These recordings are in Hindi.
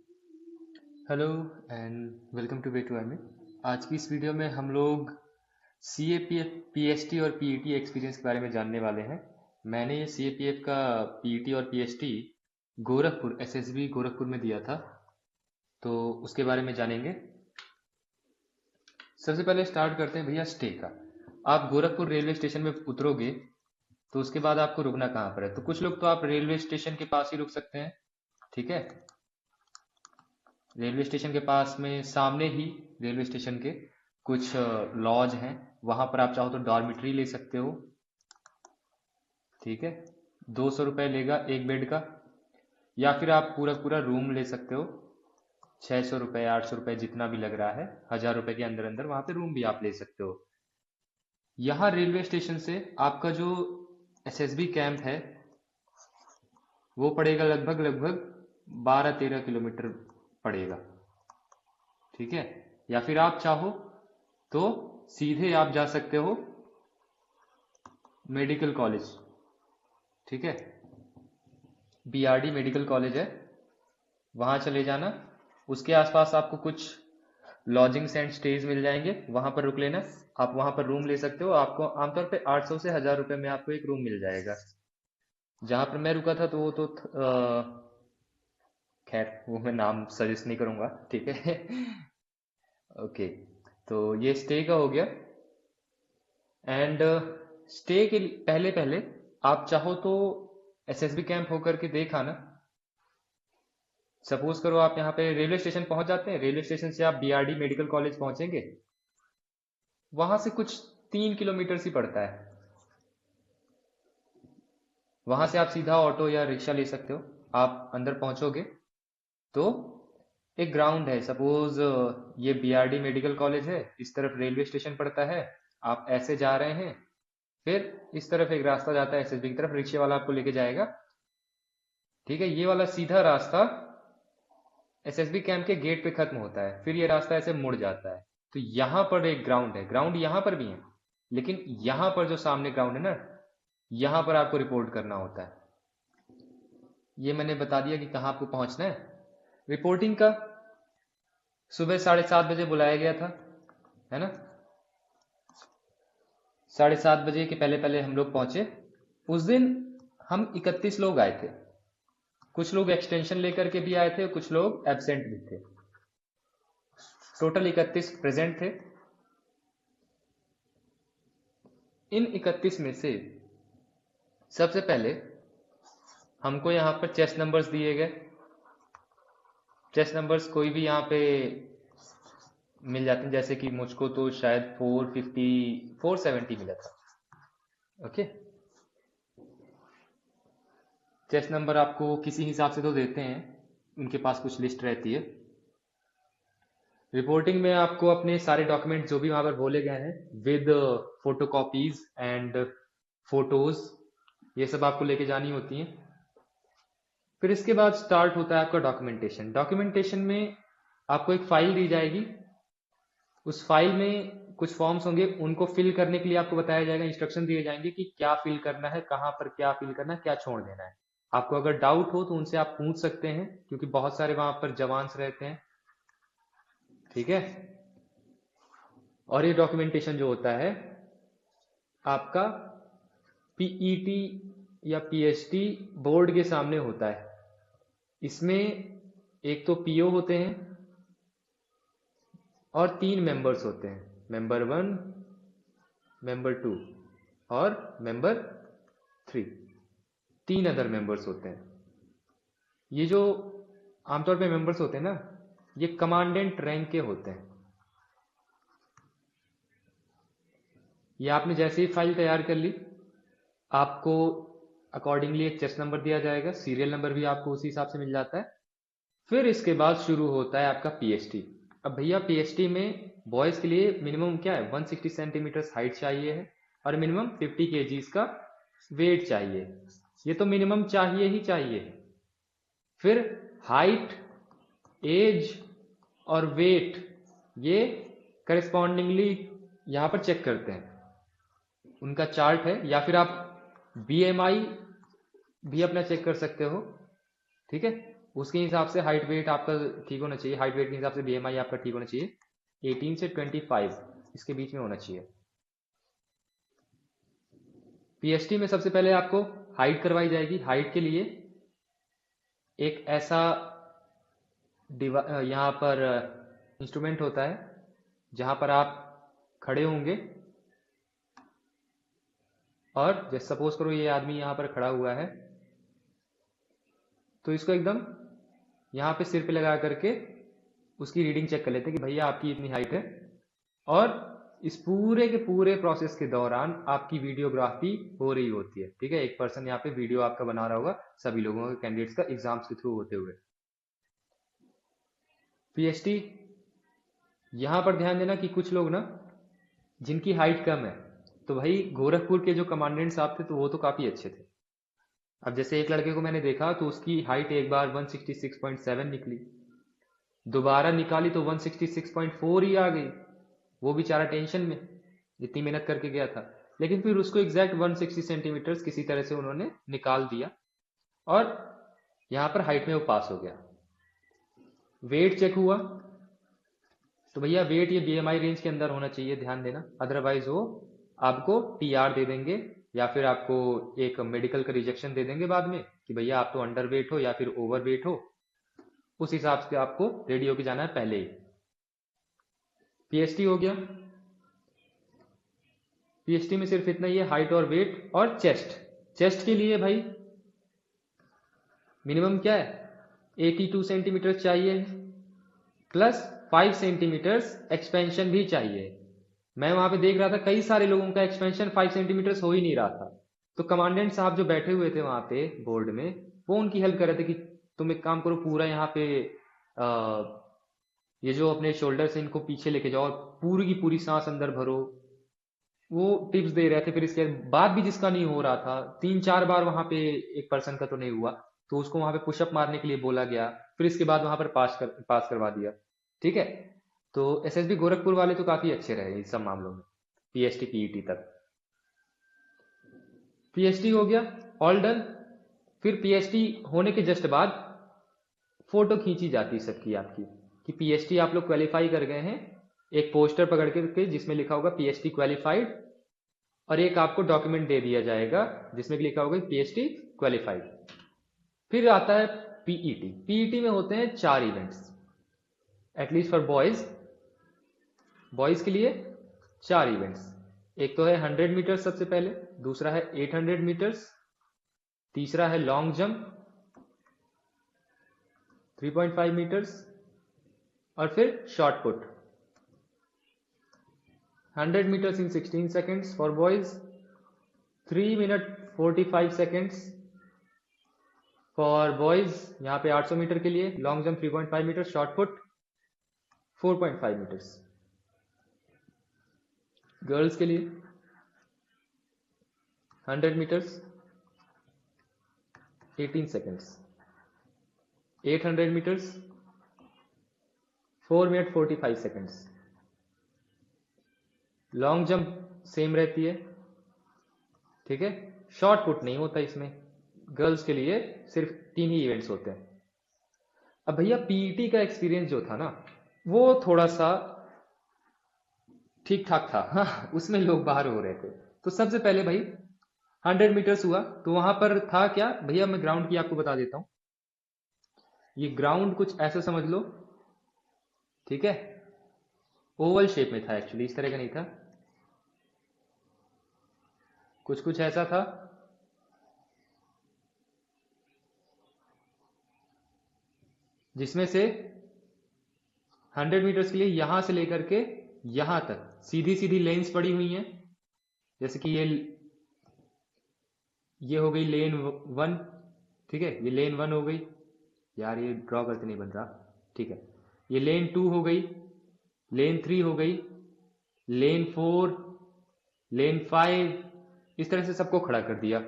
Hello and welcome to way to M. आज की इस वीडियो में हम लोग C A P F P S T और पी ई टी एक्सपीरियंस के बारे में जानने वाले हैं। मैंने ये सी ए पी एफ का पी ई टी और P S T Gorakhpur S S B Gorakhpur में दिया था, तो उसके बारे में जानेंगे। सबसे पहले स्टार्ट करते हैं भैया स्टे का। आप गोरखपुर रेलवे स्टेशन में उतरोगे तो उसके बाद आपको रुकना कहाँ पर है, तो कुछ लोग तो आप रेलवे स्टेशन के पास ही रुक सकते हैं। ठीक है, रेलवे स्टेशन के पास में सामने ही रेलवे स्टेशन के कुछ लॉज हैं, वहां पर आप चाहो तो डॉर्मिटरी ले सकते हो। ठीक है, 200 रुपये लेगा एक बेड का, या फिर आप पूरा पूरा रूम ले सकते हो। 600 रुपये 800 रुपये जितना भी लग रहा है, 1000 रुपये के अंदर अंदर वहां पे रूम भी आप ले सकते हो। यहाँ रेलवे स्टेशन से आपका जो एस एस बी कैंप है वो पड़ेगा लगभग लगभग 12-13 किलोमीटर पड़ेगा। ठीक है, या फिर आप चाहो तो सीधे आप जा सकते हो मेडिकल कॉलेज। ठीक है, बीआरडी मेडिकल कॉलेज है, वहां चले जाना। उसके आसपास आपको कुछ लॉजिंग्स एंड स्टेज मिल जाएंगे, वहां पर रुक लेना। आप वहां पर रूम ले सकते हो, आपको आमतौर पे 800 से 1000 रुपये में आपको एक रूम मिल जाएगा। जहां पर मैं रुका था तो वो तो खैर वो मैं नाम सजेस्ट नहीं करूंगा। ठीक है। ओके, तो ये स्टे का हो गया। एंड स्टे के पहले पहले आप चाहो तो एसएसबी कैंप होकर के देख आना। सपोज करो आप यहाँ पे रेलवे स्टेशन पहुंच जाते हैं, रेलवे स्टेशन से आप बीआरडी मेडिकल कॉलेज पहुंचेंगे, वहां से कुछ 3 किलोमीटर ही पड़ता है। वहां से आप सीधा ऑटो या रिक्शा ले सकते हो। आप अंदर पहुंचोगे तो एक ग्राउंड है, सपोज ये बीआरडी मेडिकल कॉलेज है, इस तरफ रेलवे स्टेशन पड़ता है। आप ऐसे जा रहे हैं, फिर इस तरफ एक रास्ता जाता है एसएसबी की तरफ, रिक्शे वाला आपको लेके जाएगा। ठीक है, ये वाला सीधा रास्ता एसएसबी कैंप के गेट पे खत्म होता है, फिर ये रास्ता ऐसे मुड़ जाता है। तो यहाँ पर एक ग्राउंड है, ग्राउंड यहाँ पर भी है, लेकिन यहाँ पर जो सामने ग्राउंड है ना, यहाँ पर आपको रिपोर्ट करना होता है। ये मैंने बता दिया कि कहाँ आपको पहुंचना है। रिपोर्टिंग का सुबह 7:30 बजे बुलाया गया था, है ना। 7:30 बजे के पहले पहले हम लोग पहुंचे। उस दिन हम 31 लोग आए थे। कुछ लोग एक्सटेंशन लेकर के भी आए थे, कुछ लोग एब्सेंट भी थे। टोटल 31 प्रेजेंट थे। इन 31 में से सबसे पहले हमको यहाँ पर चेस्ट नंबर्स दिए गए। चेस्ट नंबर्स कोई भी यहाँ पे मिल जाते हैं, जैसे कि मुझको तो शायद 450 470 मिला था। ओके, चेस्ट नंबर आपको किसी हिसाब से तो देते हैं, उनके पास कुछ लिस्ट रहती है। रिपोर्टिंग में आपको अपने सारे डॉक्यूमेंट जो भी वहां पर बोले गए हैं विद फोटोकॉपीज एंड फोटोज, ये सब आपको लेके जानी होती हैं। फिर इसके बाद स्टार्ट होता है आपका डॉक्यूमेंटेशन। डॉक्यूमेंटेशन में आपको एक फाइल दी जाएगी, उस फाइल में कुछ फॉर्म्स होंगे, उनको फिल करने के लिए आपको बताया जाएगा, इंस्ट्रक्शन दिए जाएंगे कि क्या फिल करना है, कहाँ पर क्या फिल करना है, क्या छोड़ देना है। आपको अगर डाउट हो तो उनसे आप पूछ सकते हैं, क्योंकि बहुत सारे वहां पर जवान्स रहते हैं। ठीक है, और ये डॉक्यूमेंटेशन जो होता है आपका पीईटी या पीएचडी बोर्ड के सामने होता है। इसमें एक तो पीओ होते हैं और 3 मेंबर्स होते हैं, मेंबर 1, मेंबर 2 और मेंबर 3। 3 अदर मेंबर्स होते हैं। ये जो आमतौर पे मेंबर्स होते हैं ना, ये कमांडेंट रैंक के होते हैं। ये आपने जैसे ही फाइल तैयार कर ली, आपको अकॉर्डिंगली एक चेस्ट नंबर दिया जाएगा, सीरियल नंबर भी आपको उसी हिसाब से मिल जाता है। फिर इसके बाद शुरू होता है आपका पीएचडी। अब भैया पीएचडी में बॉयज के लिए मिनिमम क्या है, 160 सेंटीमीटर हाइट चाहिए है, और मिनिमम 50 केजीज का वेट चाहिए। ये तो मिनिमम चाहिए ही चाहिए। फिर हाइट, एज और वेट ये करेस्पॉन्डिंगली यहाँ पर चेक करते हैं, उनका चार्ट है। या फिर आप बीएमआई भी अपना चेक कर सकते हो। ठीक है, उसके हिसाब से हाइट वेट आपका ठीक होना चाहिए, हाइट वेट के हिसाब से बीएमआई आपका ठीक होना चाहिए 18 से 25 इसके बीच में होना चाहिए। पीएसटी में सबसे पहले आपको हाइट करवाई जाएगी। हाइट के लिए एक ऐसा यहाँ पर इंस्ट्रूमेंट होता है जहां पर आप खड़े होंगे और जैसे सपोज करो ये आदमी यहाँ पर खड़ा हुआ है, तो इसको एकदम यहाँ पे सिर पे लगा करके उसकी रीडिंग चेक कर लेते हैं कि भैया आपकी इतनी हाइट है। और इस पूरे के पूरे प्रोसेस के दौरान आपकी वीडियोग्राफी हो रही होती है, ठीक है। एक पर्सन यहाँ पे वीडियो आपका बना रहा होगा सभी लोगों के कैंडिडेट्स का एग्जाम्स के थ्रू होते हुए। पीएचडी यहां पर ध्यान देना कि कुछ लोग ना जिनकी हाइट कम है, तो भाई गोरखपुर के जो कमांडेंट साहब थे तो वो तो काफी अच्छे थे। अब जैसे एक लड़के को मैंने देखा तो उसकी हाइट एक बार 166.7 निकली, दोबारा निकाली तो 166.4 ही आ गई। वो बेचारा टेंशन में, इतनी मेहनत करके गया था, लेकिन फिर उसको एग्जैक्ट 160 सेंटीमीटर किसी तरह से उन्होंने निकाल दिया और यहां पर हाइट में वो पास हो गया। वेट चेक हुआ तो भैया वेट ये बीएमआई रेंज के अंदर होना चाहिए, ध्यान देना, अदरवाइज वो आपको टीआर दे देंगे या फिर आपको एक मेडिकल का रिजेक्शन दे देंगे बाद में कि भैया आप तो अंडर वेट हो या फिर ओवर वेट हो। उस हिसाब से आपको रेडी होके जाना है पहले ही। पीएचडी हो गया। पीएचडी में सिर्फ इतना ही है, हाइट और वेट और चेस्ट। चेस्ट के लिए भाई मिनिमम क्या है, 82 सेंटीमीटर चाहिए प्लस 5 सेंटीमीटर एक्सपेंशन भी चाहिए। मैं वहां पे देख रहा था कई सारे लोगों का एक्सपेंशन 5 सेंटीमीटर हो ही नहीं रहा था। तो कमांडेंट साहब जो बैठे हुए थे वहां पे बोर्ड में, वो उनकी हेल्प कर रहे थे कि तुम एक काम करो, पूरा यहाँ पे ये जो अपने शोल्डर से इनको पीछे लेके जाओ और पूरी की पूरी सांस अंदर भरो। वो टिप्स दे रहे थे। फिर इसके बाद भी जिसका नहीं हो रहा था, 3-4 बार वहां पे एक पर्सन का तो नहीं हुआ, तो उसको वहां पे पुशअप मारने के लिए बोला गया, फिर इसके बाद वहां पर पास करवा दिया, ठीक है। तो एसएसबी गोरखपुर वाले तो काफी अच्छे रहे इस सब मामलों में, पीएचडी पीईटी तक। पीएचडी हो गया, ऑल डन। फिर पीएचडी होने के जस्ट बाद फोटो खींची जाती है सबकी आपकी कि पीएचडी आप लोग क्वालिफाई कर गए हैं। एक पोस्टर पकड़ के जिसमें लिखा होगा पीएचडी क्वालिफाइड, और एक आपको डॉक्यूमेंट दे दिया जाएगा जिसमें लिखा होगा पीएचडी क्वालिफाइड। फिर आता है पीईटी। पीईटी में होते हैं 4 events, at least for boys. Boys के लिए 4 इवेंट्स। एक तो है 100 मीटर सबसे पहले, दूसरा है 800 मीटर्स, तीसरा है लॉन्ग जंप 3.5 मीटर्स, और फिर short put 100 meters in 16 seconds for boys, 3 minute 45 seconds for boys, यहाँ पे 800 मीटर के लिए, long jump 3.5 metre, short put 4.5 metres. Girls के लिए 100 metres 18 seconds, 800 metres 4 minute 45 seconds। Long jump same रहती है, ठीक है। शॉर्ट पुट नहीं होता इसमें, गर्ल्स के लिए सिर्फ 3 ही इवेंट्स होते हैं। अब भैया पीईटी का एक्सपीरियंस जो था ना, वो थोड़ा सा ठीक ठाक था, हाँ, उसमें लोग बाहर हो रहे थे। तो सबसे पहले भाई 100 मीटर्स हुआ, तो वहां पर था क्या भैया, मैं ग्राउंड की आपको बता देता हूं। ये ग्राउंड कुछ ऐसा समझ लो, ठीक है, ओवल शेप में था, एक्चुअली इस तरह का नहीं था, कुछ कुछ ऐसा था। जिसमें से 100 मीटर्स के लिए यहां से लेकर के यहां तक सीधी सीधी लेन्स पड़ी हुई हैं। जैसे कि ये हो गई लेन 1, ठीक है, ये लेन 1 हो गई, यार ये ड्रॉ करते नहीं बन रहा, ठीक है। ये लेन 2 हो गई, लेन 3 हो गई, लेन 4, लेन 5, इस तरह से सबको खड़ा कर दिया।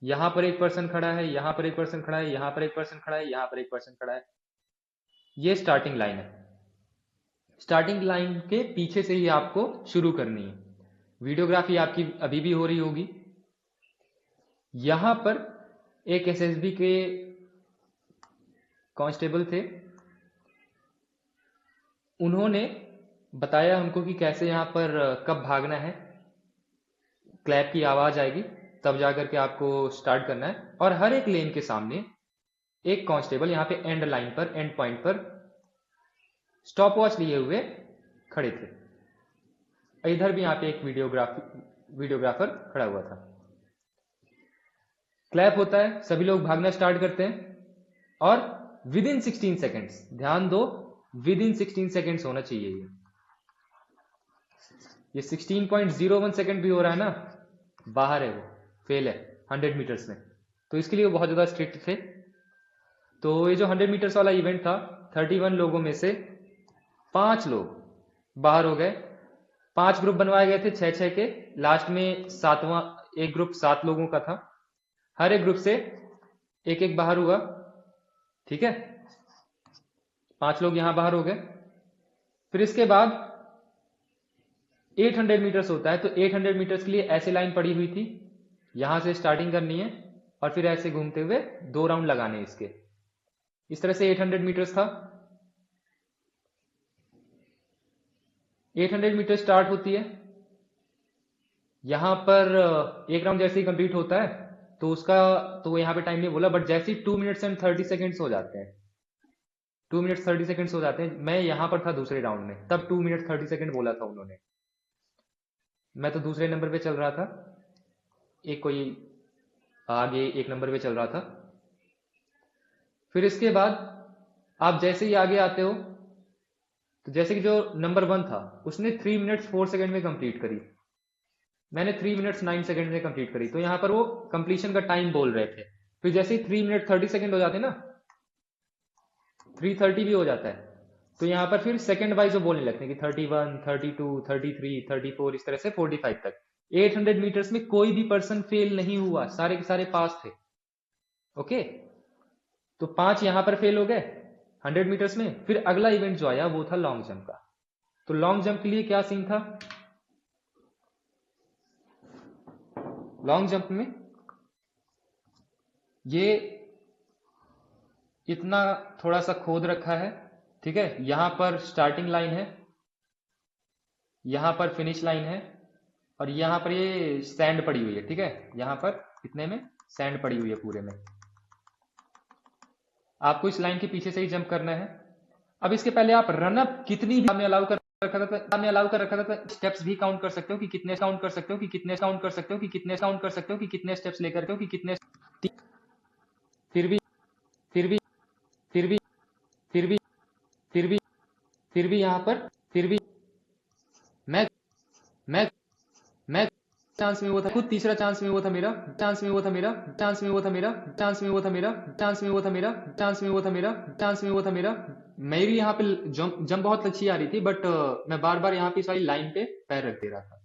यहां पर एक पर्सन खड़ा है, यहां पर एक पर्सन खड़ा है, यहां पर एक पर्सन खड़ा है, यहां पर एक पर्सन खड़ा है। ये स्टार्टिंग लाइन है। स्टार्टिंग लाइन के पीछे से ही आपको शुरू करनी है। वीडियोग्राफी आपकी अभी भी हो रही होगी। यहां पर एक एसएसबी के कांस्टेबल थे, उन्होंने बताया उनको कि कैसे यहाँ पर कब भागना है, क्लैप की आवाज आएगी तब जाकर के आपको स्टार्ट करना है। और हर एक लेन के सामने एक कांस्टेबल यहाँ पे एंड लाइन पर, एंड पॉइंट पर स्टॉप वॉच लिए हुए खड़े थे। इधर भी यहाँ पे एक वीडियोग्राफर खड़ा हुआ था। क्लैप होता है, सभी लोग भागना स्टार्ट करते हैं और विद इन 16 सेकेंड्स, ध्यान दो, विद इन 16 सेकेंड्स होना चाहिए ये 16.01 सेकेंड भी हो रहा है ना, बाहर है, वो फेल है 100 मीटर्स में। तो इसके लिए वो बहुत ज्यादा स्ट्रिक्ट थे। तो ये जो 100 मीटर्स वाला इवेंट था, 31 लोगों में से 5 लोग बाहर हो गए। 5 ग्रुप बनवाए गए थे 6-6 के। लास्ट में 7वां एक ग्रुप 7 लोगों का था। हर एक ग्रुप से एक एक बाहर हुआ, ठीक है। 5 लोग यहां बाहर हो गए। फिर इसके बाद 800 मीटर्स होता है, तो 800 मीटर्स के लिए ऐसे लाइन पड़ी हुई थी, यहां से स्टार्टिंग करनी है और फिर ऐसे घूमते हुए 2 राउंड लगाने इसके। इस तरह से 800 मीटर्स था। 800 मीटर स्टार्ट होती है, यहां पर एक राउंड जैसे ही कंप्लीट होता है तो उसका, तो यहाँ पे टाइम नहीं बोला, बट जैसे ही 2 मिनट्स एंड 30 सेकेंड्स हो जाते हैं, 2 मिनट्स 30 सेकेंड्स हो जाते हैं, मैं यहां पर था दूसरे राउंड में, तब 2 मिनट 30 सेकेंड बोला था उन्होंने। मैं तो दूसरे नंबर पे चल रहा था, एक कोई आगे एक नंबर पे चल रहा था। फिर इसके बाद आप जैसे ही आगे आते हो, तो जैसे कि जो नंबर 1 था उसने 3 मिनट्स 4 सेकेंड में कंप्लीट करी, मैंने 3 मिनट्स 9 सेकेंड में कंप्लीट करी। तो यहां पर वो कंप्लीशन का टाइम बोल रहे थे। फिर जैसे ही 3 मिनट 30 सेकेंड हो जाते ना, 3:30 भी हो जाता है, तो यहां पर फिर सेकेंड वाइज वो बोलने लगते हैं कि 31, 32, 33, 34, इस तरह से 45 तक। 800 मीटर्स में कोई भी पर्सन फेल नहीं हुआ, सारे के सारे पास थे। ओके, तो 5 यहां पर फेल हो गए 100 मीटर्स में। फिर अगला इवेंट जो आया वो था लॉन्ग जंप का। तो लॉन्ग जंप के लिए क्या सीन था, लॉन्ग जंप में ये इतना थोड़ा सा खोद रखा है, ठीक है। यहां पर स्टार्टिंग लाइन है, यहां पर फिनिश लाइन है, और यहां पर ये सैंड पड़ी हुई है, ठीक है। यहां पर इतने में सैंड पड़ी हुई है पूरे में। आपको इस लाइन के पीछे से ही जंप करना है। अब इसके पहले आप रनअप कितनी भी आपने अलाउ कर रखा था, स्टेप्स भी काउंट कर सकते हो कि कितने काउंट कर सकते हो, कि कितने काउंट कर सकते हो, कि कितने काउंट कर सकते हो, कि कितने स्टेप्स लेकर के हो, कि कितने। फिर भी फिर भी फिर भी फिर भी फिर भी फिर भी यहां पर फिर भी मैं मैं मैं चांस में वो था खुद, तीसरा चांस में वो था मेरा, चांस में वो था मेरा, चांस में वो था मेरा, चांस में वो था मेरा, चांस में वो था मेरा, चांस में वो था मेरा, चांस में वो था मेरा। मेरी यहाँ पे जंप बहुत अच्छी आ रही थी, बट मैं बार बार यहाँ पे इस वाली लाइन पे पैर रख दे रहा था,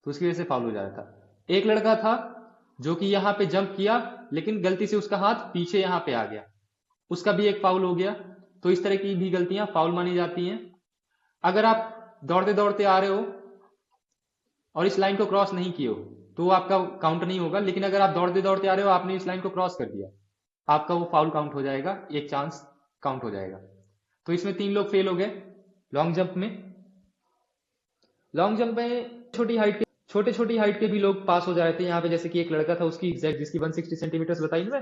तो उसकी वजह से फाउल हो जा रहा था। एक लड़का था जो कि यहाँ पे जंप किया, लेकिन गलती से उसका हाथ पीछे यहाँ पे आ गया, उसका भी एक फाउल हो गया। तो इस तरह की भी गलतियां फाउल मानी जाती हैं। अगर आप दौड़ते दौड़ते आ रहे हो और इस लाइन को क्रॉस नहीं किए हो तो आपका काउंट नहीं होगा, लेकिन अगर आप दौड़ते दौड़ते आ रहे हो, आपने इस लाइन को क्रॉस कर दिया, आपका वो फाउल काउंट हो जाएगा, एक चांस काउंट हो जाएगा। तो इसमें 3 लोग फेल हो गए लॉन्ग जंप में। लॉन्ग जंप में छोटे छोटी हाइट के भी लोग पास हो जा रहे थे। यहाँ पे जैसे कि एक लड़का था, उसकी एग्जैक्ट जिसकी 160 सेंटीमीटर बताई ना,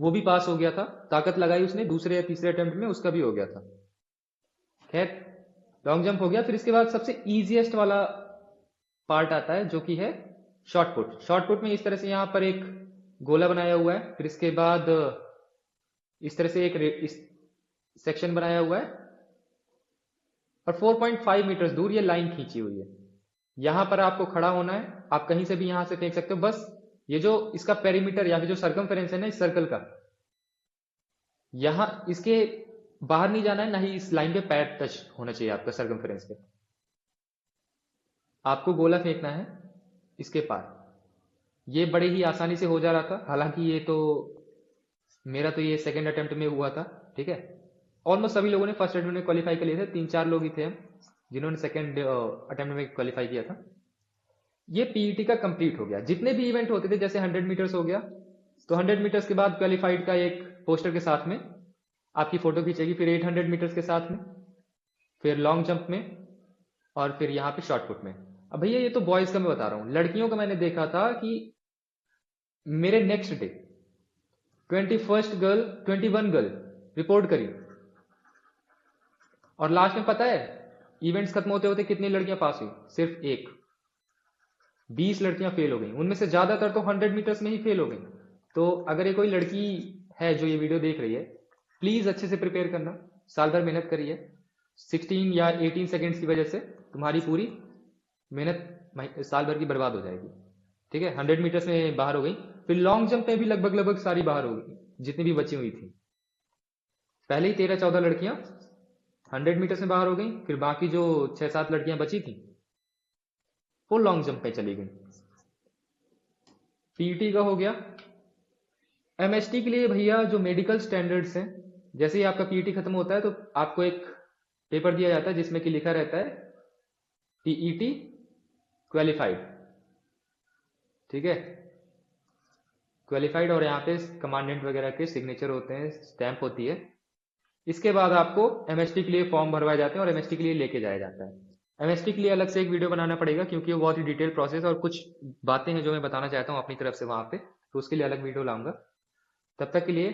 वो भी पास हो गया था, ताकत लगाई उसने, दूसरे या तीसरे अटेम्प्ट में उसका भी हो गया था। खैर, लॉन्ग जंप हो गया। फिर इसके बाद सबसे इजीएस्ट वाला पार्ट आता है जो कि है शॉर्ट पुट। शॉर्ट पुट में इस तरह से यहाँ पर एक गोला बनाया हुआ है, फिर इसके बाद इस तरह से एक इस सेक्शन बनाया हुआ है, और 4.5 मीटर दूर ये लाइन खींची हुई है। यहां पर आपको खड़ा होना है, आप कहीं से भी यहां से फेंक सकते हो। बस ये जो इसका पेरीमीटर या फिर जो सर्कमफेरेंस है ना इस सर्कल का, यहां इसके बाहर नहीं जाना है, ना ही इस लाइन पे पैर टच होना चाहिए आपका सर्कमफेरेंस पे। आपको गोला फेंकना है इसके पार। ये बड़े ही आसानी से हो जा रहा था, हालांकि ये तो मेरा तो ये सेकंड अटेम्प्ट में हुआ था, ठीक है। ऑलमोस्ट सभी लोगों ने फर्स्ट अटेम्प्ट में क्वालिफाई कर लिए थे, 3-4 लोग ही थे हम जिन्होंने सेकंड अटेम्प्ट में क्वालिफाई किया था। ये पीईटी का कंप्लीट हो गया। जितने भी इवेंट होते थे, जैसे 100 मीटर्स हो गया, तो 100 मीटर्स के बाद क्वालिफाइड का एक पोस्टर के साथ में आपकी फोटो खींचेगी, फिर 800 मीटर्स के साथ में, फिर लॉन्ग जंप में, और फिर यहाँ पे शॉर्ट पुट में। अब भैया ये तो बॉयज का मैं बता रहा हूँ, लड़कियों का मैंने देखा था कि मेरे नेक्स्ट डे 21 गर्ल रिपोर्ट करी, और लास्ट में पता है इवेंट्स खत्म होते होते कितनी लड़कियां पास हुई? सिर्फ एक। 20 लड़कियां फेल हो गई, उनमें से ज्यादातर तो 100 मीटर्स में ही फेल हो गई। तो अगर ये कोई लड़की है जो ये वीडियो देख रही है, प्लीज अच्छे से प्रिपेयर करना, साल भर मेहनत करिए। 16 या 18 सेकेंड्स की वजह से तुम्हारी पूरी मेहनत साल भर की बर्बाद हो जाएगी। ठीक है, 100 मीटर्स में बाहर हो गई, फिर लॉन्ग जंप में भी लगभग सारी बाहर हो गई जितनी भी बची हुई थी। पहले ही 13-14 लड़कियां 100 मीटर्स में बाहर हो गई, फिर बाकी जो 6-7 लड़कियां बची थी वो लॉन्ग जंप में चली गई। पीटी का हो गया। एमएसटी के लिए भैया जो मेडिकल स्टैंडर्ड्स हैं, जैसे ही आपका पीटी खत्म होता है तो आपको एक पेपर दिया जाता है जिसमें कि लिखा रहता है पीईटी क्वालिफाइड। ठीक है, क्वालिफाइड, और यहाँ पे कमांडेंट वगैरह के सिग्नेचर होते हैं, स्टैंप होती है। इसके बाद आपको एमएसटी के लिए फॉर्म भरवाए जाते हैं और एमएसटी के लिए लेके जाया जाता है। एमएसटी के लिए अलग से एक वीडियो बनाना पड़ेगा क्योंकि वो बहुत ही डिटेल प्रोसेस और कुछ बातें हैं जो मैं बताना चाहता हूँ अपनी तरफ से वहां पे, तो उसके लिए अलग वीडियो लाऊंगा। तब तक के लिए